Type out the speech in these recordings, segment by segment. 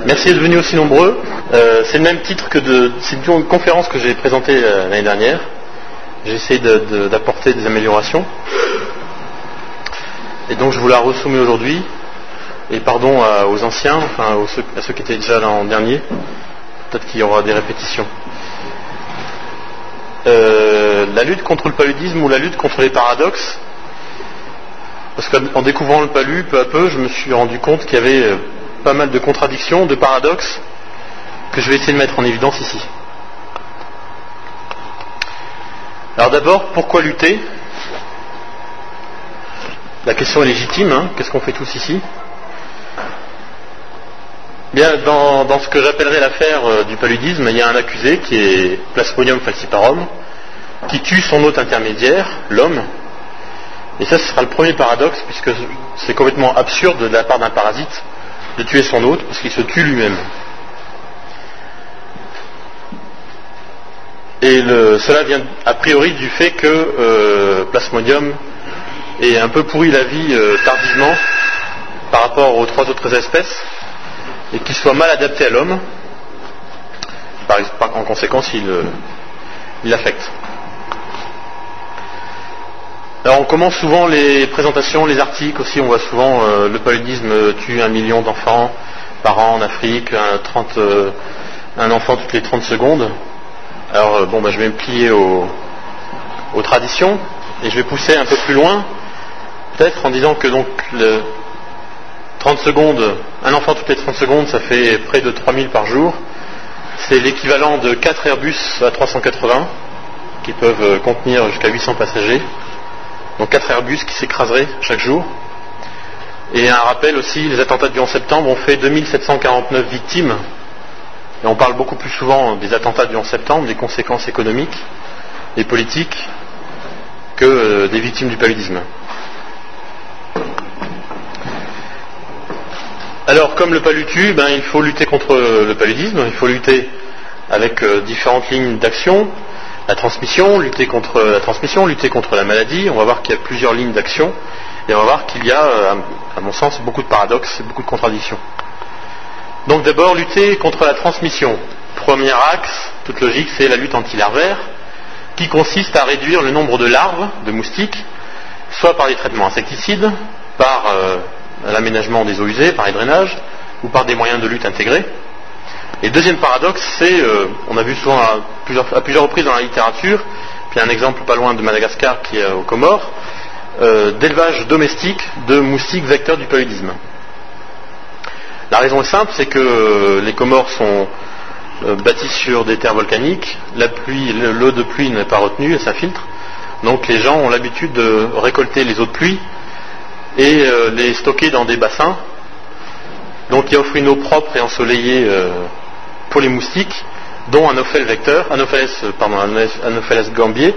Merci d'être venus aussi nombreux. C'est le même titre c'est une conférence que j'ai présentée l'année dernière. J'ai essayé d'apporter des améliorations. Et donc je vous la ressoumets aujourd'hui. Et pardon aux anciens, enfin à ceux qui étaient déjà l'an dernier. Peut-être qu'il y aura des répétitions. La lutte contre le paludisme ou la lutte contre les paradoxes. Parce qu'en découvrant le palu, peu à peu, je me suis rendu compte qu'il y avait pas mal de contradictions, de paradoxes, que je vais essayer de mettre en évidence ici. Alors d'abord, pourquoi lutter ? La question est légitime, hein. Qu'est-ce qu'on fait tous ici ? Bien, dans ce que j'appellerais l'affaire du paludisme, il y a un accusé qui est Plasmodium falciparum, qui tue son hôte intermédiaire, l'homme. Et ça, ce sera le premier paradoxe, puisque c'est complètement absurde de la part d'un parasite de tuer son hôte, parce qu'il se tue lui-même. Et cela vient a priori du fait que Plasmodium ait un peu pourri la vie tardivement par rapport aux 3 autres espèces, et qu'il soit mal adapté à l'homme. En conséquence, il l'affecte. Alors on commence souvent les présentations, les articles aussi, on voit souvent le paludisme tue 1 million d'enfants par an en Afrique, un enfant toutes les 30 secondes. Alors je vais me plier aux traditions et je vais pousser un peu plus loin, peut-être en disant que donc 30 secondes, un enfant toutes les 30 secondes, ça fait près de 3000 par jour. C'est l'équivalent de 4 Airbus A380 qui peuvent contenir jusqu'à 800 passagers. Donc 4 Airbus qui s'écraseraient chaque jour. Et un rappel aussi, les attentats du 11 septembre ont fait 2749 victimes. Et on parle beaucoup plus souvent des attentats du 11 septembre, des conséquences économiques et politiques, que des victimes du paludisme. Alors, comme le palu tue, il faut lutter contre le paludisme, il faut lutter avec différentes lignes d'action. La transmission, lutter contre la transmission, lutter contre la maladie. On va voir qu'il y a plusieurs lignes d'action et on va voir qu'il y a, à mon sens, beaucoup de paradoxes et beaucoup de contradictions. Donc d'abord, lutter contre la transmission. Premier axe, toute logique, c'est la lutte antilarvaire, qui consiste à réduire le nombre de larves de moustiques, soit par des traitements insecticides, par l'aménagement des eaux usées, par les drainages, ou par des moyens de lutte intégrés. Et deuxième paradoxe, c'est, on a vu souvent à plusieurs reprises dans la littérature, puis un exemple pas loin de Madagascar qui est aux Comores, d'élevage domestique de moustiques vecteurs du paludisme. La raison est simple, c'est que les Comores sont bâties sur des terres volcaniques, l'eau de pluie n'est pas retenue, elle s'infiltre, donc les gens ont l'habitude de récolter les eaux de pluie et les stocker dans des bassins, donc qui offrent une eau propre et ensoleillée pour les moustiques, dont Anopheles gambier,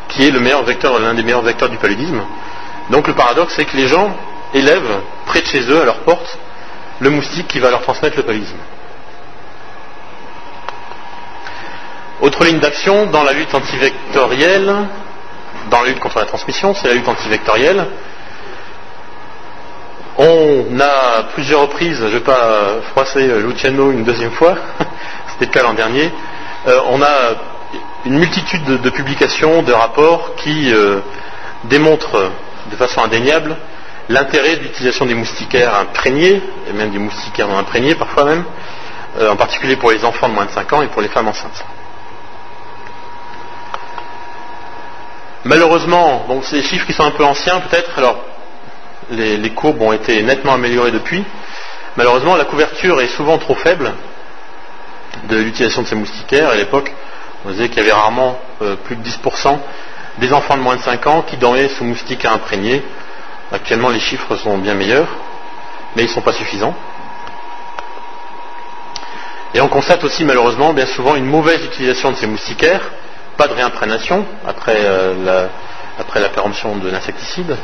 qui est l'un des meilleurs vecteurs du paludisme. Donc le paradoxe, c'est que les gens élèvent près de chez eux, à leur porte, le moustique qui va leur transmettre le paludisme. Autre ligne d'action dans la lutte antivectorielle, dans la lutte contre la transmission, c'est la lutte antivectorielle. On a plusieurs reprises, je ne vais pas froisser Luciano une deuxième fois, c'était le cas l'an dernier, on a une multitude de publications, de rapports qui démontrent de façon indéniable l'intérêt de l'utilisation des moustiquaires imprégnés, et même des moustiquaires non imprégnés parfois même, en particulier pour les enfants de moins de 5 ans et pour les femmes enceintes. Malheureusement, donc c'est des chiffres qui sont un peu anciens peut-être, alors les courbes ont été nettement améliorées depuis. Malheureusement, la couverture est souvent trop faible de l'utilisation de ces moustiquaires. À l'époque, on disait qu'il y avait rarement plus de 10% des enfants de moins de 5 ans qui dormaient sous moustiquaires imprégnés. Actuellement, les chiffres sont bien meilleurs, mais ils ne sont pas suffisants. Et on constate aussi, malheureusement, bien souvent une mauvaise utilisation de ces moustiquaires, pas de réimprégnation après la péremption de l'insecticide.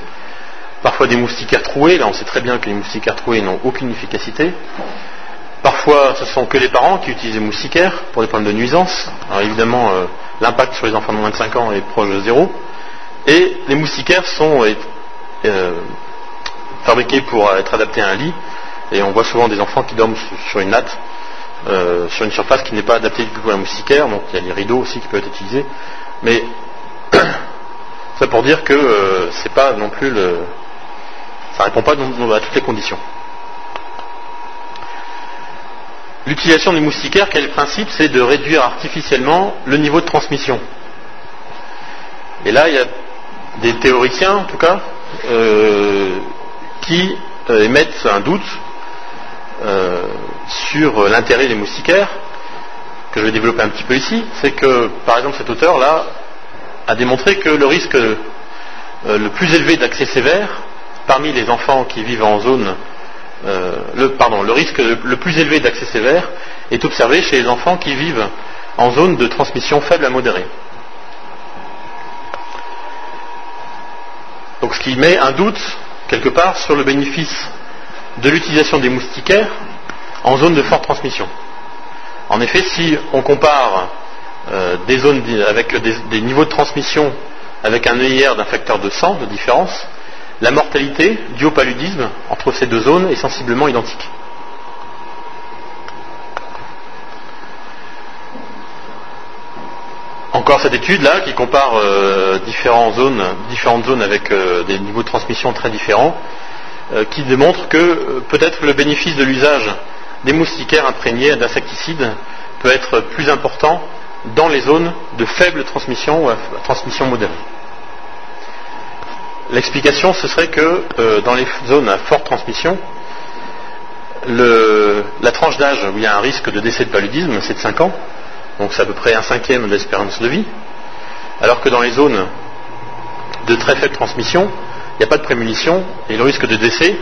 Parfois des moustiquaires troués, là on sait très bien que les moustiquaires troués n'ont aucune efficacité. Parfois ce sont que les parents qui utilisent les moustiquaires pour des problèmes de nuisance. Alors évidemment l'impact sur les enfants de moins de 5 ans est proche de 0. Et les moustiquaires sont fabriqués pour être adaptés à un lit. Et on voit souvent des enfants qui dorment sur une natte, sur une surface qui n'est pas adaptée du tout à la moustiquaire, donc il y a les rideaux aussi qui peuvent être utilisés. Mais ça pour dire que c'est pas non plus ça répond pas à toutes les conditions. L'utilisation des moustiquaires, quel est le principe? C'est de réduire artificiellement le niveau de transmission. Et là, il y a des théoriciens, en tout cas, qui émettent un doute sur l'intérêt des moustiquaires, que je vais développer un petit peu ici. C'est que, par exemple, cet auteur-là a démontré que le risque le plus élevé d'accès sévère parmi les enfants qui vivent en zone le risque le plus élevé d'accès sévère est observé chez les enfants qui vivent en zone de transmission faible à modérée. Donc ce qui met un doute quelque part sur le bénéfice de l'utilisation des moustiquaires en zone de forte transmission. En effet, si on compare des zones avec des niveaux de transmission avec un EIR d'un facteur de 100 de différence, la mortalité due au paludisme entre ces deux zones est sensiblement identique. Encore cette étude-là qui compare différentes zones avec des niveaux de transmission très différents, qui démontre que peut-être le bénéfice de l'usage des moustiquaires imprégnés d'insecticides peut être plus important dans les zones de faible transmission ou à transmission modérée. L'explication, ce serait que dans les zones à forte transmission, la tranche d'âge où il y a un risque de décès de paludisme, c'est de 5 ans, donc c'est à peu près 1/5 de l'espérance de vie, alors que dans les zones de très faible transmission, il n'y a pas de prémunition, et le risque de décès,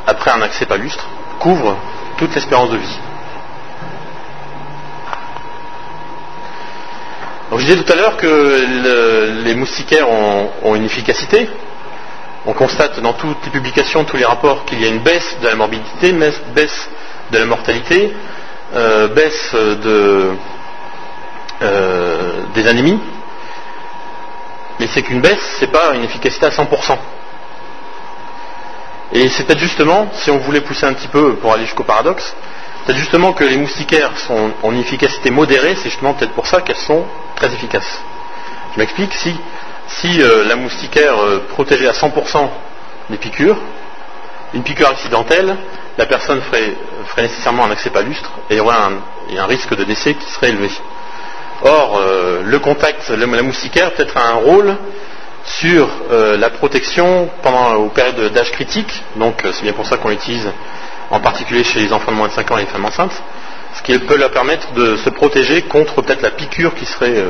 après un accès palustre, couvre toute l'espérance de vie. Donc je disais tout à l'heure que les moustiquaires ont une efficacité. On constate dans toutes les publications, tous les rapports, qu'il y a une baisse de la morbidité, baisse de la mortalité, baisse des anémies. Mais c'est qu'une baisse, c'est pas une efficacité à 100%. Et c'est peut-être justement, si on voulait pousser un petit peu pour aller jusqu'au paradoxe, peut-être justement que les moustiquaires ont une efficacité modérée, c'est justement peut-être pour ça qu'elles sont très efficaces. Je m'explique, si la moustiquaire protégeait à 100% des piqûres, une piqûre accidentelle, la personne ferait nécessairement un accès palustre et il y aurait un risque de décès qui serait élevé. Or, le contact, la moustiquaire peut-être a un rôle sur la protection aux périodes d'âge critique, donc c'est bien pour ça qu'on l'utilise en particulier chez les enfants de moins de 5 ans et les femmes enceintes, ce qui peut leur permettre de se protéger contre peut-être la piqûre qui serait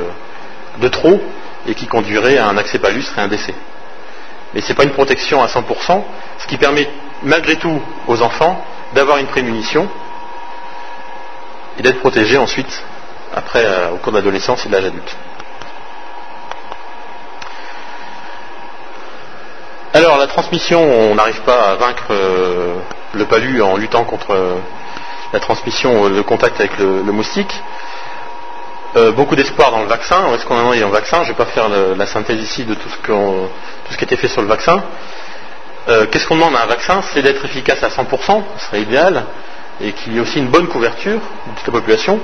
de trop et qui conduirait à un accès palustre et un décès. Mais ce n'est pas une protection à 100%, ce qui permet malgré tout aux enfants d'avoir une prémunition et d'être protégés ensuite, après, au cours de l'adolescence et de l'âge adulte. Alors la transmission, on n'arrive pas à vaincre le palu en luttant contre la transmission, le contact avec le moustique. Beaucoup d'espoir dans le vaccin. Où est-ce qu'on en est dans le vaccin? Je ne vais pas faire la synthèse ici de tout ce qui a été fait sur le vaccin. Qu'est-ce qu'on demande à un vaccin? C'est d'être efficace à 100%, ce serait idéal, et qu'il y ait aussi une bonne couverture de toute la population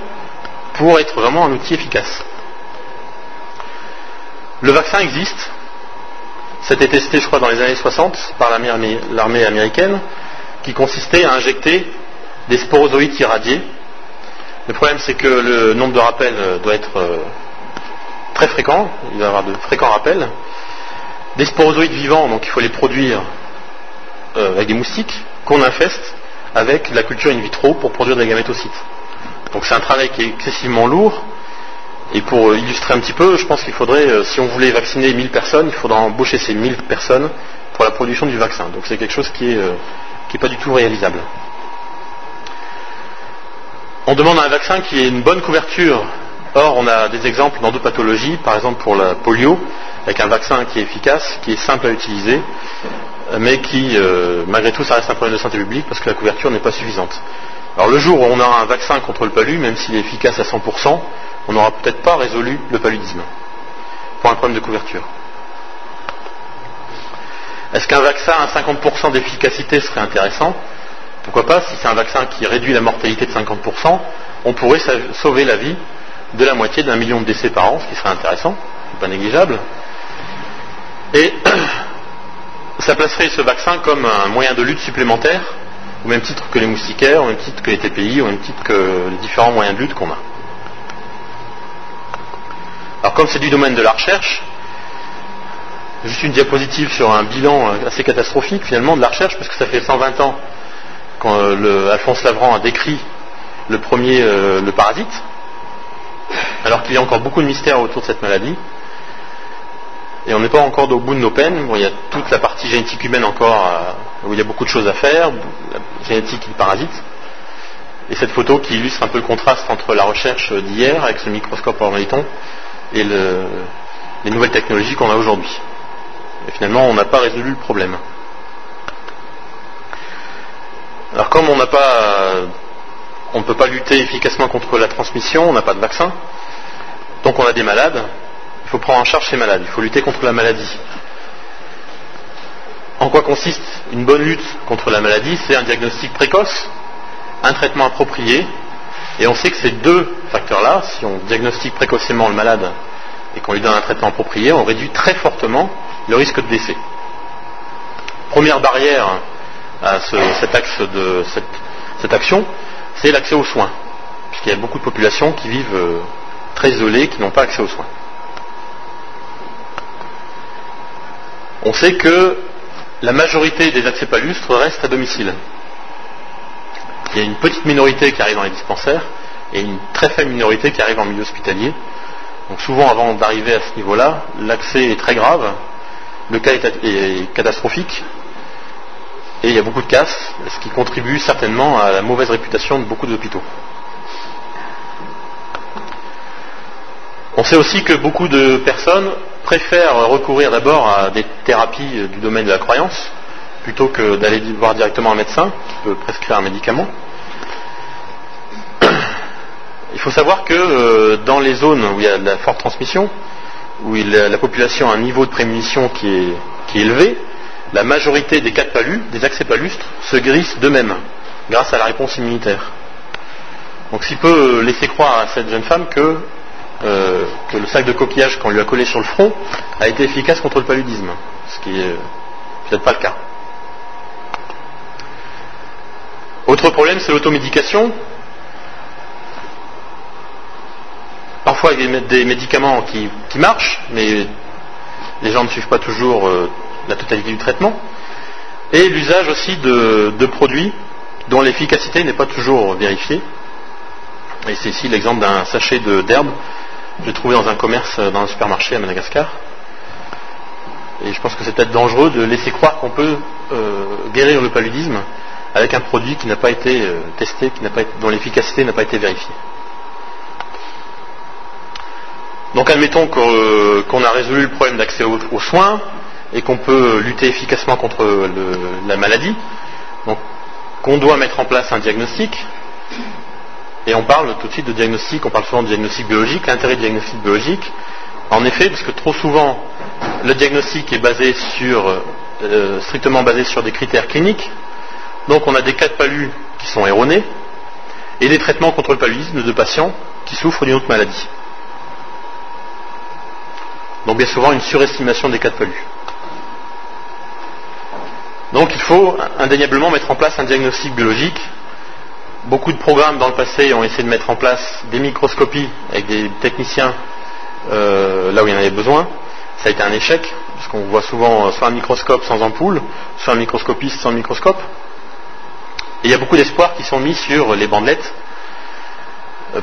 pour être vraiment un outil efficace. Le vaccin existe. C'était testé, je crois, dans les années 60 par l'armée américaine, qui consistait à injecter des sporozoïdes irradiés. Le problème, c'est que le nombre de rappels doit être très fréquent. Il doit y avoir de fréquents rappels. Des sporozoïdes vivants, donc il faut les produire avec des moustiques, qu'on infeste avec la culture in vitro pour produire des gamétocytes. Donc c'est un travail qui est excessivement lourd. Et pour illustrer un petit peu, je pense qu'il faudrait, si on voulait vacciner 1000 personnes, il faudra embaucher ces 1000 personnes pour la production du vaccin. Donc c'est quelque chose qui est pas du tout réalisable. On demande à un vaccin qui ait une bonne couverture. Or, on a des exemples dans d'autres pathologies, par exemple pour la polio, avec un vaccin qui est efficace, qui est simple à utiliser, mais qui, malgré tout, ça reste un problème de santé publique parce que la couverture n'est pas suffisante. Alors le jour où on aura un vaccin contre le palu, même s'il est efficace à 100%, on n'aura peut-être pas résolu le paludisme pour un problème de couverture. Est-ce qu'un vaccin à 50% d'efficacité serait intéressant? Pourquoi pas, si c'est un vaccin qui réduit la mortalité de 50%, on pourrait sauver la vie de la moitié d'1 million de décès par an, ce qui serait intéressant, pas négligeable. Et ça placerait ce vaccin comme un moyen de lutte supplémentaire, au même titre que les moustiquaires, au même titre que les TPI, au même titre que les différents moyens de lutte qu'on a. Alors comme c'est du domaine de la recherche, juste une diapositive sur un bilan assez catastrophique finalement de la recherche, parce que ça fait 120 ans quand Alphonse Lavran a décrit le premier, le parasite, alors qu'il y a encore beaucoup de mystères autour de cette maladie. Et on n'est pas encore au bout de nos peines. Bon, il y a toute la partie génétique humaine encore, où il y a beaucoup de choses à faire, la génétique et le parasite. Et cette photo qui illustre un peu le contraste entre la recherche d'hier, avec ce microscope en magnéton, et les nouvelles technologies qu'on a aujourd'hui. Et finalement, on n'a pas résolu le problème. Alors comme on ne peut pas lutter efficacement contre la transmission, on n'a pas de vaccin, donc on a des malades, il faut prendre en charge ces malades, il faut lutter contre la maladie. En quoi consiste une bonne lutte contre la maladie? C'est un diagnostic précoce, un traitement approprié, et on sait que ces deux facteurs-là, si on diagnostique précocement le malade et qu'on lui donne un traitement approprié, on réduit très fortement le risque de décès. Première barrière à cet axe de cette action, c'est l'accès aux soins, puisqu'il y a beaucoup de populations qui vivent très isolées, qui n'ont pas accès aux soins. On sait que la majorité des acépalustres restent à domicile. Il y a une petite minorité qui arrive dans les dispensaires et une très faible minorité qui arrive en milieu hospitalier. Donc souvent, avant d'arriver à ce niveau-là, l'accès est très grave, le cas est catastrophique, et il y a beaucoup de casses, ce qui contribue certainement à la mauvaise réputation de beaucoup d'hôpitaux. On sait aussi que beaucoup de personnes préfèrent recourir d'abord à des thérapies du domaine de la croyance, plutôt que d'aller voir directement un médecin qui peut prescrire un médicament. Il faut savoir que dans les zones où il y a de la forte transmission, où la population a un niveau de prémunition qui est élevé, la majorité des cas de palud, des acépalustres, se guérissent d'eux-mêmes, grâce à la réponse immunitaire. Donc s'il peut laisser croire à cette jeune femme que le sac de coquillage qu'on lui a collé sur le front a été efficace contre le paludisme, ce qui est peut-être pas le cas. Autre problème, c'est l'automédication. Parfois il y a des médicaments qui marchent, mais les gens ne suivent pas toujours la totalité du traitement. Et l'usage aussi de produits dont l'efficacité n'est pas toujours vérifiée. Et c'est ici l'exemple d'un sachet d'herbe que j'ai trouvé dans un commerce, dans un supermarché à Madagascar. Et je pense que c'est peut-être dangereux de laisser croire qu'on peut guérir le paludisme avec un produit qui n'a pas été testé, dont l'efficacité n'a pas été vérifiée. Donc admettons qu'on a résolu le problème d'accès aux soins et qu'on peut lutter efficacement contre la maladie. Donc qu'on doit mettre en place un diagnostic. Et on parle tout de suite de diagnostic, on parle souvent de diagnostic biologique. L'intérêt du diagnostic biologique, en effet, parce que trop souvent le diagnostic est basé strictement basé sur des critères cliniques. Donc on a des cas de palud qui sont erronés et des traitements contre le paludisme de patients qui souffrent d'une autre maladie. Donc bien souvent une surestimation des cas de palud. Donc il faut indéniablement mettre en place un diagnostic biologique. Beaucoup de programmes dans le passé ont essayé de mettre en place des microscopies avec des techniciens là où il y en avait besoin. Ça a été un échec, parce qu'on voit souvent soit un microscope sans ampoule, soit un microscopiste sans microscope. Et il y a beaucoup d'espoirs qui sont mis sur les bandelettes,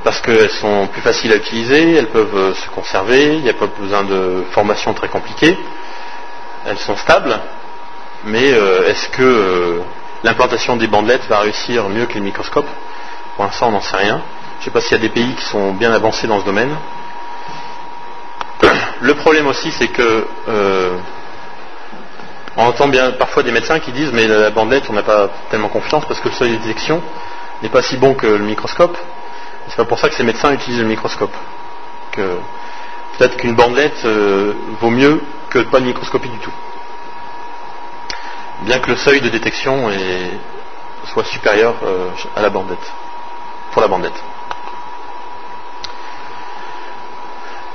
parce qu'elles sont plus faciles à utiliser, elles peuvent se conserver, il n'y a pas besoin de formation très compliquée, elles sont stables, mais est-ce que l'implantation des bandelettes va réussir mieux que les microscopes? Pour l'instant, on n'en sait rien. Je ne sais pas s'il y a des pays qui sont bien avancés dans ce domaine. Le problème aussi, c'est que on entend bien parfois des médecins qui disent mais la bandelette, on n'a pas tellement confiance parce que le seuil de détection n'est pas si bon que le microscope. C'est pas pour ça que ces médecins utilisent le microscope. Peut-être qu'une bandelette vaut mieux que pas de microscopie du tout. Bien que le seuil de détection soit supérieur à la bandette, pour la bandette.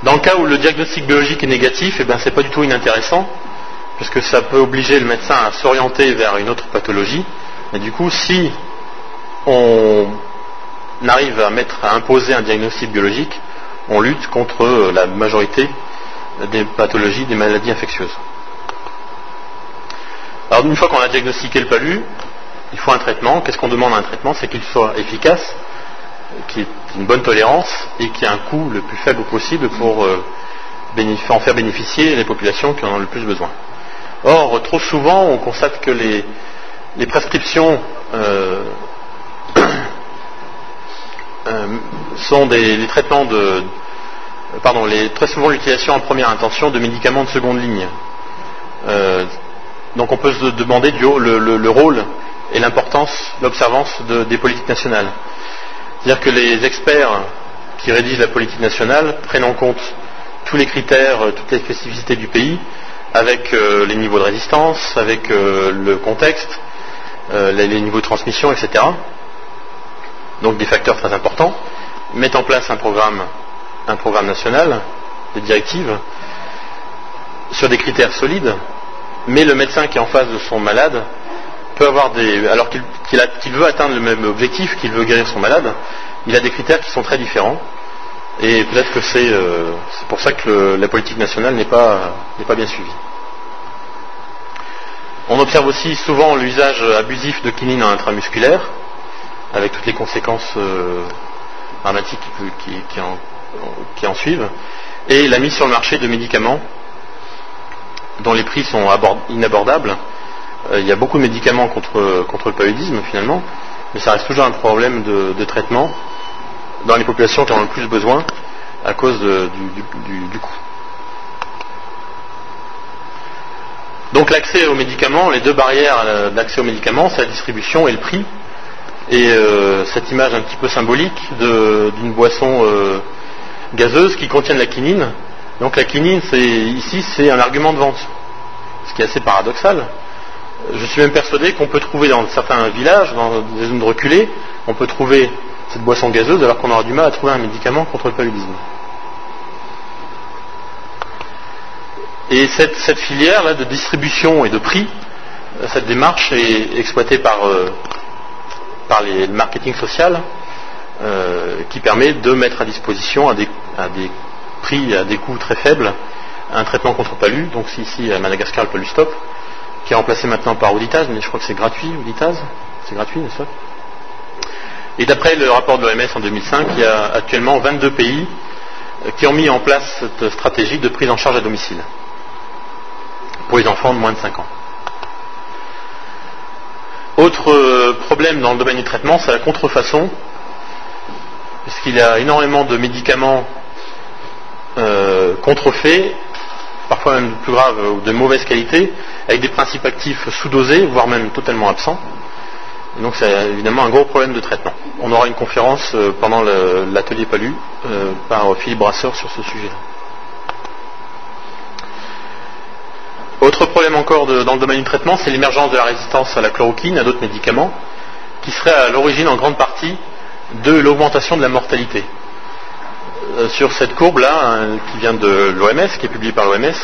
Dans le cas où le diagnostic biologique est négatif, eh ben, c'est pas du tout inintéressant, puisque ça peut obliger le médecin à s'orienter vers une autre pathologie. Et du coup, si on arrive à imposer un diagnostic biologique, on lutte contre la majorité des pathologies, des maladies infectieuses. Alors une fois qu'on a diagnostiqué le palu, il faut un traitement. Qu'est-ce qu'on demande à un traitement? C'est qu'il soit efficace, qu'il ait une bonne tolérance et qu'il ait un coût le plus faible possible pour en faire bénéficier les populations qui en ont le plus besoin. Or, trop souvent, on constate que les prescriptions sont des traitements très souvent l'utilisation en première intention de médicaments de seconde ligne. Donc on peut se demander le rôle et l'importance, l'observance des politiques nationales. C'est-à-dire que les experts qui rédigent la politique nationale prennent en compte tous les critères, toutes les spécificités du pays, avec les niveaux de résistance, avec le contexte, les niveaux de transmission, etc. Donc des facteurs très importants, mettent en place un programme national, des directives, sur des critères solides, mais le médecin qui est en face de son malade peut avoir alors qu'il veut atteindre le même objectif, qu'il veut guérir son malade, il a des critères qui sont très différents, et peut-être que c'est pour ça que la politique nationale n'est pas bien suivie. On observe aussi souvent l'usage abusif de quinine en intramusculaire, avec toutes les conséquences dramatiques qui en suivent, et la mise sur le marché de médicaments dont les prix sont inabordables. Il y a beaucoup de médicaments contre le paludisme finalement, mais ça reste toujours un problème de traitement dans les populations qui en ont le plus besoin à cause du coût. Donc l'accès aux médicaments, les deux barrières d'accès aux médicaments, c'est la distribution et le prix. Et cette image un petit peu symbolique d'une boisson gazeuse qui contient de la quinine. Donc la quinine, c'est un argument de vente, ce qui est assez paradoxal. Je suis même persuadé qu'on peut trouver dans certains villages, dans des zones reculées, on peut trouver cette boisson gazeuse alors qu'on aura du mal à trouver un médicament contre le paludisme. Et cette filière là de distribution et de prix, cette démarche est exploitée par le marketing social, qui permet de mettre à disposition à des prix, à des coûts très faibles, un traitement contre le palu. Donc ici à Madagascar le Palustop, qui est remplacé maintenant par Auditaz, mais je crois que c'est gratuit, Auditaz, c'est gratuit, n'est-ce pas? Et d'après le rapport de l'OMS en 2005, il y a actuellement 22 pays qui ont mis en place cette stratégie de prise en charge à domicile pour les enfants de moins de 5 ans. Autre problème dans le domaine du traitement, c'est la contrefaçon, puisqu'il y a énormément de médicaments contrefaits, parfois même plus grave, ou de mauvaise qualité, avec des principes actifs sous-dosés, voire même totalement absents. Et donc c'est évidemment un gros problème de traitement. On aura une conférence pendant l'atelier Palu par Philippe Brasseur sur ce sujet. Autre problème encore dans le domaine du traitement, c'est l'émergence de la résistance à la chloroquine, à d'autres médicaments, qui serait à l'origine en grande partie de l'augmentation de la mortalité. Sur cette courbe-là, qui vient de l'OMS, qui est publiée par l'OMS,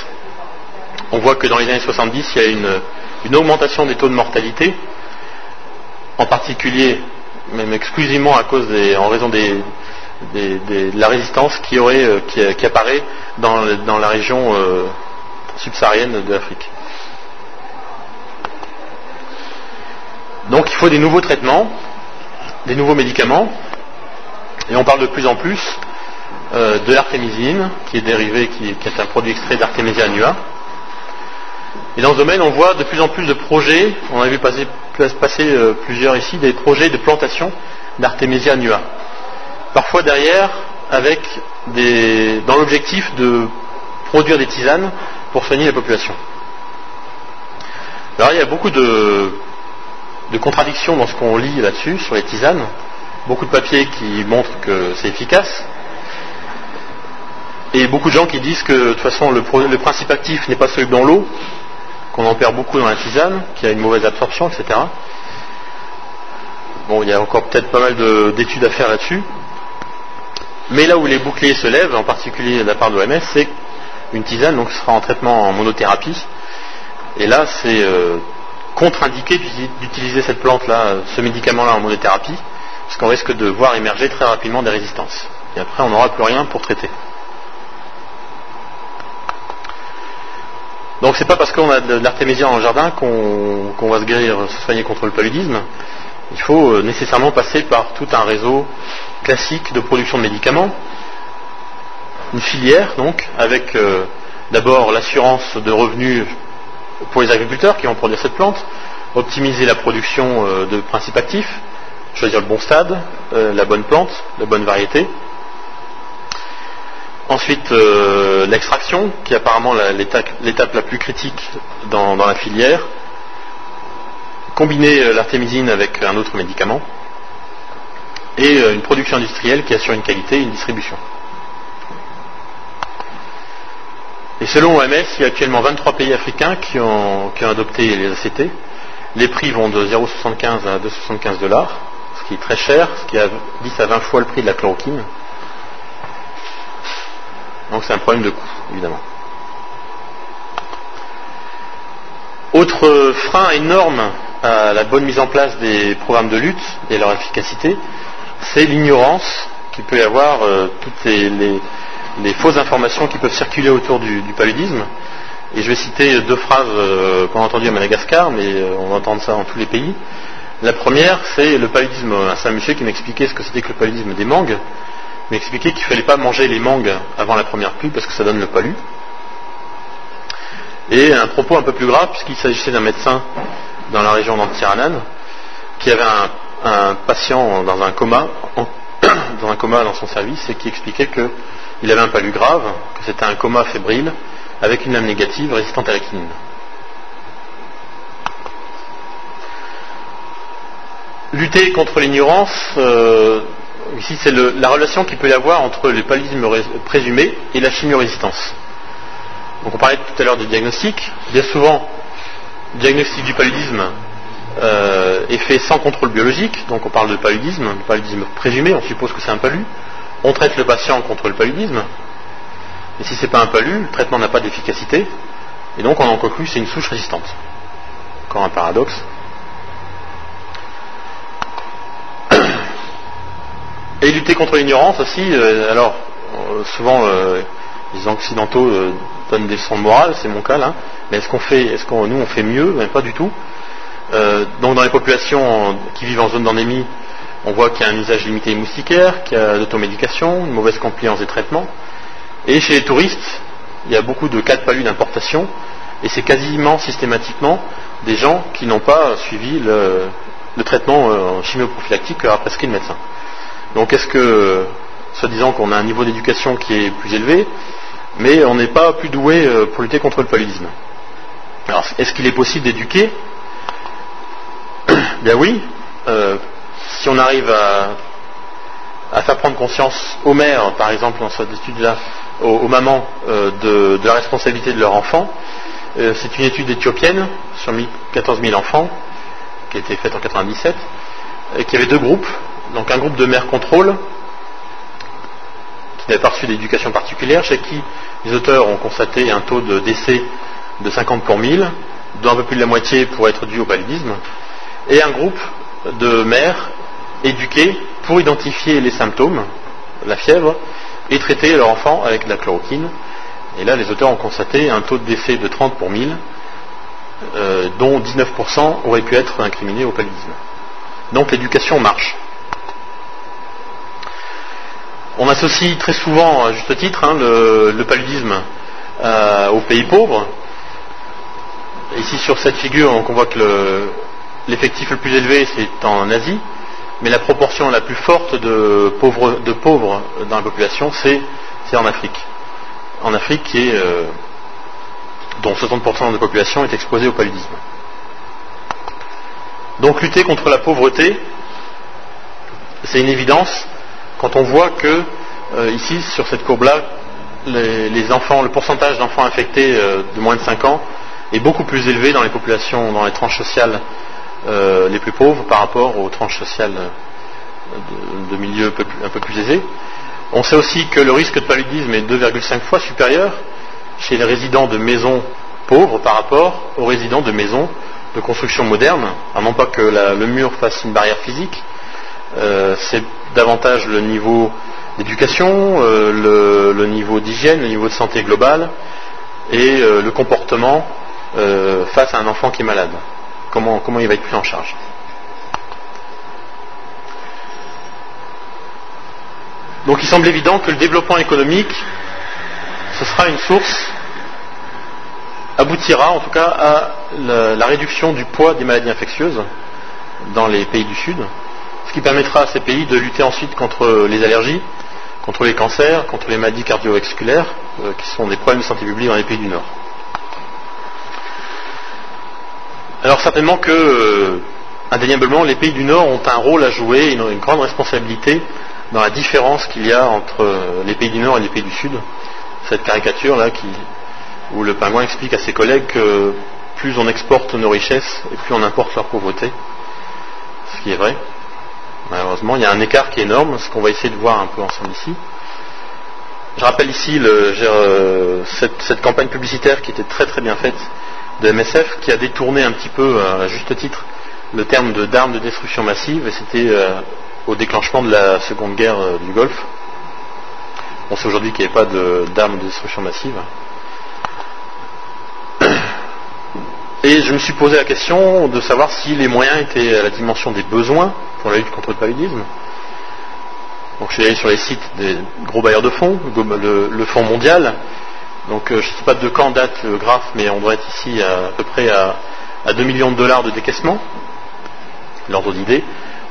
on voit que dans les années 70, il y a une augmentation des taux de mortalité, en particulier, même exclusivement en raison de la résistance qui apparaît dans la région subsaharienne de l'Afrique. Donc il faut des nouveaux traitements, des nouveaux médicaments, et on parle de plus en plus de l'artémisine, qui est un produit extrait d'Artemisia annua. Et dans ce domaine, on voit de plus en plus de projets, on a vu passer plusieurs ici, des projets de plantation d'Artemisia annua. Parfois derrière, dans l'objectif de produire des tisanes pour soigner la population. Alors il y a beaucoup de contradictions dans ce qu'on lit là-dessus, sur les tisanes. Beaucoup de papiers qui montrent que c'est efficace. Et beaucoup de gens qui disent que de toute façon le principe actif n'est pas soluble dans l'eau, qu'on en perd beaucoup dans la tisane, qu'il y a une mauvaise absorption, etc. Bon, il y a encore peut-être pas mal d'études à faire là-dessus. Mais là où les boucliers se lèvent, en particulier de la part de l'OMS, c'est une tisane, donc ce sera en traitement en monothérapie. Et là, c'est contre-indiqué d'utiliser cette plante-là, ce médicament-là en monothérapie, parce qu'on risque de voir émerger très rapidement des résistances. Et après, on n'aura plus rien pour traiter. Donc c'est pas parce qu'on a de l'artémisia dans le jardin qu'on va se soigner contre le paludisme. Il faut nécessairement passer par tout un réseau classique de production de médicaments, une filière donc, avec d'abord l'assurance de revenus pour les agriculteurs qui vont produire cette plante, optimiser la production de principes actifs, choisir le bon stade, la bonne plante, la bonne variété. Ensuite, l'extraction, qui est apparemment l'étape la plus critique dans la filière. Combiner l'artémisine avec un autre médicament. Et une production industrielle qui assure une qualité et une distribution. Et selon l'OMS, il y a actuellement 23 pays africains qui ont adopté les ACT. Les prix vont de 0,75 à 2,75 $, ce qui est très cher, ce qui est 10 à 20 fois le prix de la chloroquine. Donc c'est un problème de coût, évidemment. Autre frein énorme à la bonne mise en place des programmes de lutte et leur efficacité, c'est l'ignorance qu'il peut y avoir, toutes les fausses informations qui peuvent circuler autour du paludisme. Et je vais citer deux phrases qu'on a entendues à Madagascar, mais on va entendre ça dans tous les pays. La première, c'est le paludisme. C'est un monsieur qui m'expliquait ce que c'était que le paludisme des mangues. Il m'expliquait qu'il ne fallait pas manger les mangues avant la première pluie parce que ça donne le palu. Et un propos un peu plus grave, puisqu'il s'agissait d'un médecin dans la région d'Antiranan qui avait un patient dans un coma dans son service et qui expliquait qu'il avait un palu grave, que c'était un coma fébrile avec une lame négative résistante à la quinine. Lutter contre l'ignorance, ici c'est la relation qu'il peut y avoir entre le paludisme présumé et la chimiorésistance. Donc on parlait tout à l'heure du diagnostic. Bien souvent, le diagnostic du paludisme est fait sans contrôle biologique, donc on parle de paludisme présumé, on suppose que c'est un palu. On traite le patient contre le paludisme, et si c'est pas un palu, le traitement n'a pas d'efficacité, et donc on en conclut c'est une souche résistante. Encore un paradoxe. Et lutter contre l'ignorance aussi, souvent les occidentaux donnent des leçons de morale, c'est mon cas là, mais nous on fait mieux? Ben, pas du tout. Donc dans les populations qui vivent en zone d'endémie, on voit qu'il y a un usage limité des moustiquaires, qu'il y a d'automédication, une mauvaise compliance des traitements. Et chez les touristes, il y a beaucoup de cas de palud d'importation, et c'est quasiment systématiquement des gens qui n'ont pas suivi le traitement chimioprophylactique que a prescrit le médecin. Donc est-ce que, soi-disant qu'on a un niveau d'éducation qui est plus élevé, mais on n'est pas plus doué pour lutter contre le paludisme? Alors est-ce qu'il est possible d'éduquer? Bien oui, si on arrive à faire prendre conscience aux mères, par exemple dans cette étude-là, aux mamans de la responsabilité de leur enfant. C'est une étude éthiopienne sur 14 000 enfants qui a été faite en 1997 et qui avait deux groupes. Donc un groupe de mères contrôle qui n'avait pas reçu d'éducation particulière, chez qui les auteurs ont constaté un taux de décès de 50 pour 1000, dont un peu plus de la moitié pourrait être dû au paludisme, et un groupe de mères éduquées pour identifier les symptômes, la fièvre, et traiter leur enfant avec de la chloroquine. Et là, les auteurs ont constaté un taux de décès de 30 pour 1000, dont 19% auraient pu être incriminés au paludisme. Donc l'éducation marche. On associe très souvent, à juste titre, le paludisme aux pays pauvres. Ici, sur cette figure, on voit que l'effectif le plus élevé, c'est en Asie, mais la proportion la plus forte de pauvres dans la population, c'est en Afrique. En Afrique, dont 60% de la population est exposée au paludisme. Donc lutter contre la pauvreté, c'est une évidence quand on voit que, ici, sur cette courbe-là, les enfants, le pourcentage d'enfants infectés de moins de 5 ans est beaucoup plus élevé dans les populations, dans les tranches sociales les plus pauvres par rapport aux tranches sociales de milieux un peu plus aisés. On sait aussi que le risque de paludisme est 2,5 fois supérieur chez les résidents de maisons pauvres par rapport aux résidents de maisons de construction moderne. Alors non pas que le mur fasse une barrière physique, c'est davantage le niveau d'éducation, le niveau d'hygiène, le niveau de santé global et le comportement face à un enfant qui est malade. Comment il va être pris en charge. Donc il semble évident que le développement économique, ce sera une source, aboutira en tout cas à la réduction du poids des maladies infectieuses dans les pays du Sud, ce qui permettra à ces pays de lutter ensuite contre les allergies, contre les cancers, contre les maladies cardiovasculaires, qui sont des problèmes de santé publique dans les pays du Nord. Alors certainement que, indéniablement, les pays du Nord ont un rôle à jouer, une grande responsabilité dans la différence qu'il y a entre les pays du Nord et les pays du Sud. Cette caricature-là où le pingouin explique à ses collègues que plus on exporte nos richesses et plus on importe leur pauvreté. Ce qui est vrai. Malheureusement, il y a un écart qui est énorme, ce qu'on va essayer de voir un peu ensemble ici. Je rappelle ici cette campagne publicitaire qui était très très bien faite de MSF, qui a détourné un petit peu, à juste titre, le terme d'armes de destruction massive, et c'était au déclenchement de la Seconde Guerre du Golfe. On sait aujourd'hui qu'il n'y avait pas d'armes de destruction massive. Et je me suis posé la question de savoir si les moyens étaient à la dimension des besoins pour la lutte contre le paludisme. Donc je suis allé sur les sites des gros bailleurs de fonds, le Fonds mondial. Donc je ne sais pas de quand date le graphe, mais on doit être ici à peu près à 2 millions de dollars de décaissement, l'ordre d'idée,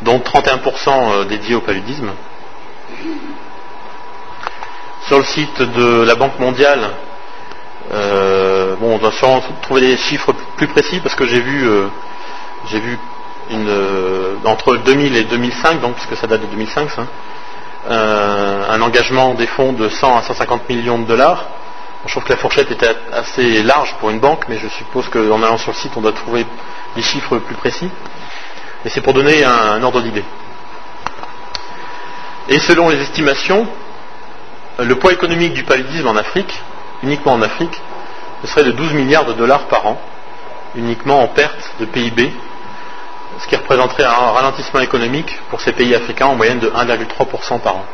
dont 31% dédiés au paludisme. Sur le site de la Banque mondiale, on doit sûrement trouver des chiffres plus précis parce que j'ai vu entre 2000 et 2005, donc puisque ça date de 2005, un engagement des fonds de 100 à 150 millions de dollars. Je trouve que la fourchette était assez large pour une banque, mais je suppose qu'en allant sur le site, on doit trouver des chiffres plus précis. Et c'est pour donner un ordre d'idée. Et selon les estimations, le poids économique du paludisme en Afrique, uniquement en Afrique, ce serait de 12 milliards de dollars par an, uniquement en perte de PIB, ce qui représenterait un ralentissement économique pour ces pays africains en moyenne de 1,3% par an.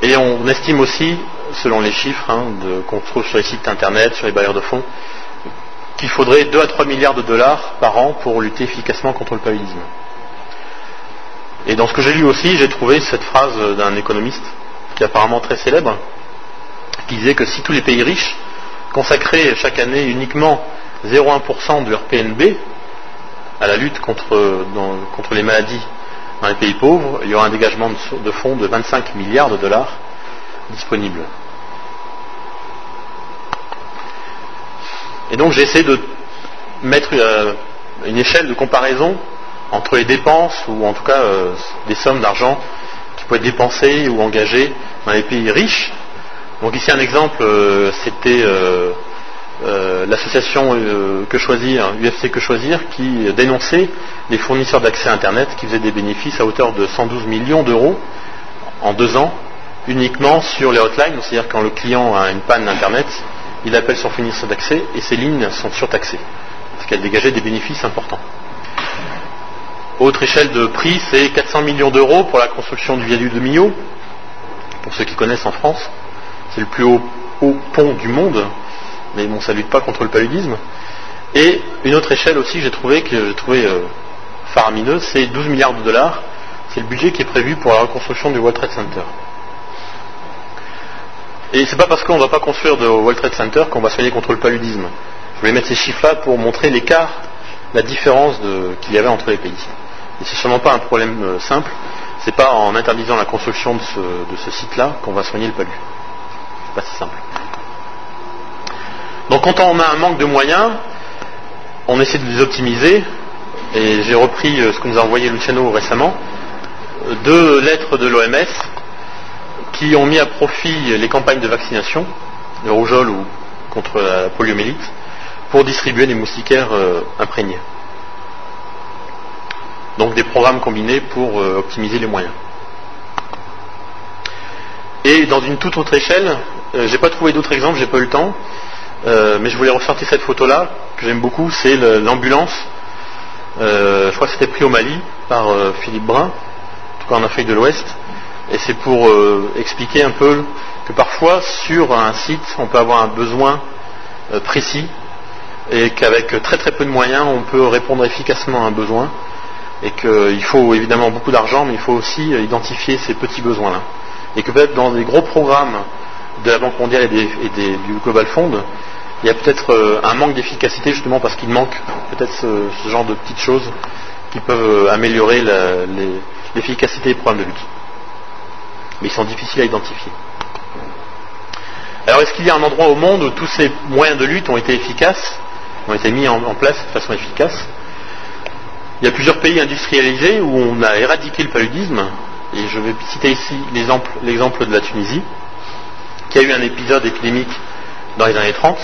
Et on estime aussi, selon les chiffres qu'on trouve sur les sites internet, sur les bailleurs de fonds, qu'il faudrait 2 à 3 milliards de dollars par an pour lutter efficacement contre le paludisme. Et dans ce que j'ai lu aussi, j'ai trouvé cette phrase d'un économiste qui est apparemment très célèbre, qui disait que si tous les pays riches consacraient chaque année uniquement 0,1% de leur PNB à la lutte contre les maladies dans les pays pauvres, il y aura un dégagement de fonds de 25 milliards de dollars disponibles. Et donc j'ai essayé de mettre une échelle de comparaison entre les dépenses, ou en tout cas des sommes d'argent qui peuvent être dépensées ou engagées dans les pays riches. Donc ici un exemple, c'était l'association Que Choisir, UFC Que Choisir, qui dénonçait les fournisseurs d'accès à Internet qui faisaient des bénéfices à hauteur de 112 millions d'euros en 2 ans, uniquement sur les hotlines, c'est-à-dire quand le client a une panne d'Internet, il appelle son fournisseur d'accès et ces lignes sont surtaxées, parce qu'elles dégageaient des bénéfices importants. Autre échelle de prix, c'est 400 millions d'euros pour la construction du viaduc de Millau, pour ceux qui connaissent en France. C'est le plus haut pont du monde, mais bon, ça ne lutte pas contre le paludisme. Et une autre échelle aussi que j'ai trouvé faramineuse, c'est 12 milliards de dollars. C'est le budget qui est prévu pour la reconstruction du World Trade Center. Et c'est pas parce qu'on ne va pas construire de World Trade Center qu'on va soigner contre le paludisme. Je voulais mettre ces chiffres-là pour montrer l'écart, la différence qu'il y avait entre les pays. Et c'est sûrement pas un problème simple. C'est pas en interdisant la construction de ce site-là qu'on va soigner le palu. C'est pas si simple. Donc quand on a un manque de moyens, on essaie de les optimiser. Et j'ai repris ce que nous a envoyé Luciano récemment, 2 lettres de l'OMS qui ont mis à profit les campagnes de vaccination, de rougeole ou contre la poliomyélite, pour distribuer des moustiquaires imprégnés. Donc des programmes combinés pour optimiser les moyens. Et dans une toute autre échelle, j'ai pas trouvé d'autres exemples, j'ai pas eu le temps, mais je voulais ressortir cette photo-là, que j'aime beaucoup, c'est l'ambulance. Je crois que c'était pris au Mali par Philippe Brun, en tout cas en Afrique de l'Ouest, et c'est pour expliquer un peu que parfois sur un site on peut avoir un besoin précis et qu'avec très très peu de moyens on peut répondre efficacement à un besoin et qu'il faut évidemment beaucoup d'argent, mais il faut aussi identifier ces petits besoins-là, et que peut-être dans des gros programmes de la Banque mondiale et du Global Fund, il y a peut-être un manque d'efficacité justement parce qu'il manque peut-être ce genre de petites choses qui peuvent améliorer l'efficacité des programmes de lutte. Mais ils sont difficiles à identifier. Alors est-ce qu'il y a un endroit au monde où tous ces moyens de lutte ont été efficaces, ont été mis en place de façon efficace? Il y a plusieurs pays industrialisés où on a éradiqué le paludisme, et je vais citer ici l'exemple de la Tunisie, qui a eu un épisode épidémique dans les années 30,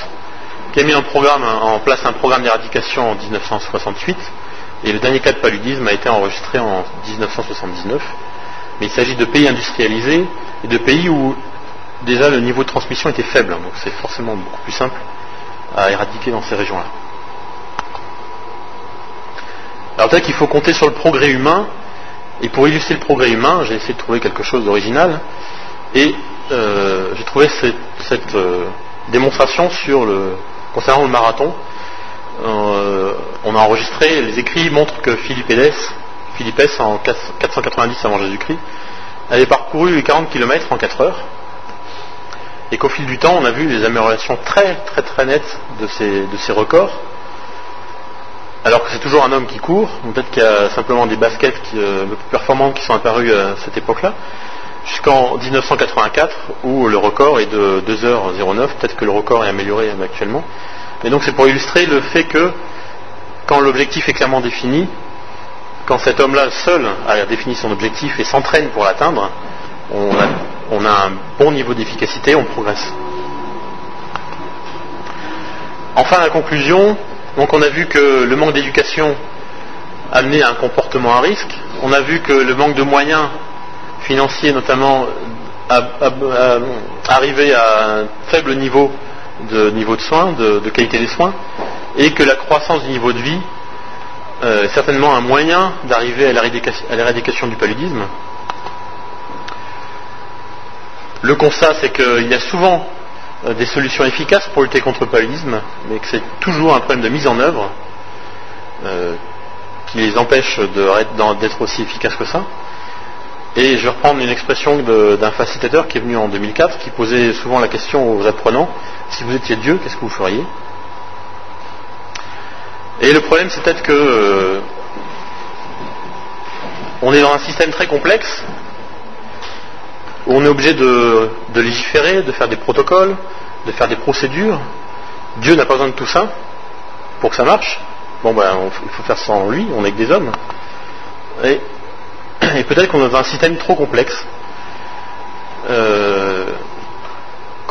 qui a mis en place un programme d'éradication en 1968, et le dernier cas de paludisme a été enregistré en 1979. Mais il s'agit de pays industrialisés et de pays où déjà le niveau de transmission était faible, donc c'est forcément beaucoup plus simple à éradiquer dans ces régions-là. Alors peut-être qu'il faut compter sur le progrès humain, et pour illustrer le progrès humain, j'ai essayé de trouver quelque chose d'original, et j'ai trouvé cette démonstration concernant le marathon. On a enregistré, les écrits montrent que Philippe S en 490 avant Jésus-Christ avait parcouru les 40 km en 4 heures, et qu'au fil du temps on a vu des améliorations très très très nettes de ces records, alors que c'est toujours un homme qui court. Peut-être qu'il y a simplement des baskets un peu plus performantes qui sont apparues à cette époque-là, jusqu'en 1984 où le record est de 2h09. Peut-être que le record est amélioré actuellement, mais donc c'est pour illustrer le fait que quand l'objectif est clairement défini, quand cet homme-là seul a défini son objectif et s'entraîne pour l'atteindre, on a un bon niveau d'efficacité, on progresse. Enfin, la conclusion, donc on a vu que le manque d'éducation amenait à un comportement à risque, on a vu que le manque de moyens financiers notamment arrivait à un faible niveau de soins, de qualité des soins, et que la croissance du niveau de vie est certainement un moyen d'arriver à l'éradication du paludisme. Le constat, c'est qu'il y a souvent des solutions efficaces pour lutter contre le paludisme, mais que c'est toujours un problème de mise en œuvre qui les empêche d'être aussi efficaces que ça. Et je vais reprendre une expression d'un facilitateur qui est venu en 2004, qui posait souvent la question aux apprenants: si vous étiez Dieu, qu'est-ce que vous feriez? Et le problème, c'est peut-être que on est dans un système très complexe où on est obligé de légiférer, de faire des protocoles, de faire des procédures. Dieu n'a pas besoin de tout ça pour que ça marche. Il faut faire ça en lui, on n'est que des hommes. Et peut-être qu'on est dans un système trop complexe,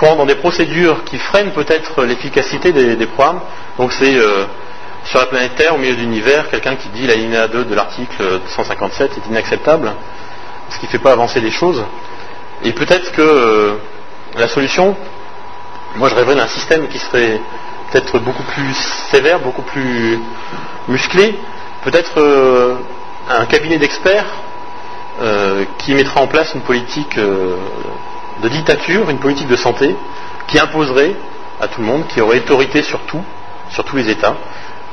dans des procédures qui freinent peut-être l'efficacité des programmes. Donc c'est sur la planète Terre, au milieu de l'univers, quelqu'un qui dit l'alinéa 2 de l'article 157 est inacceptable, ce qui ne fait pas avancer les choses. Et peut-être que la solution, moi je rêverais d'un système qui serait peut-être beaucoup plus sévère, beaucoup plus musclé, peut-être un cabinet d'experts qui mettra en place une politique de dictature, une politique de santé, qui imposerait à tout le monde, qui aurait autorité sur tout, sur tous les États,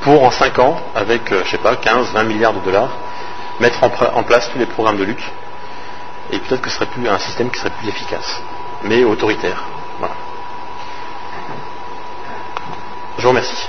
pour en 5 ans, avec, 15-20 milliards de dollars, mettre en place tous les programmes de lutte. Et peut-être que ce serait un système qui serait plus efficace, mais autoritaire. Voilà. Je vous remercie.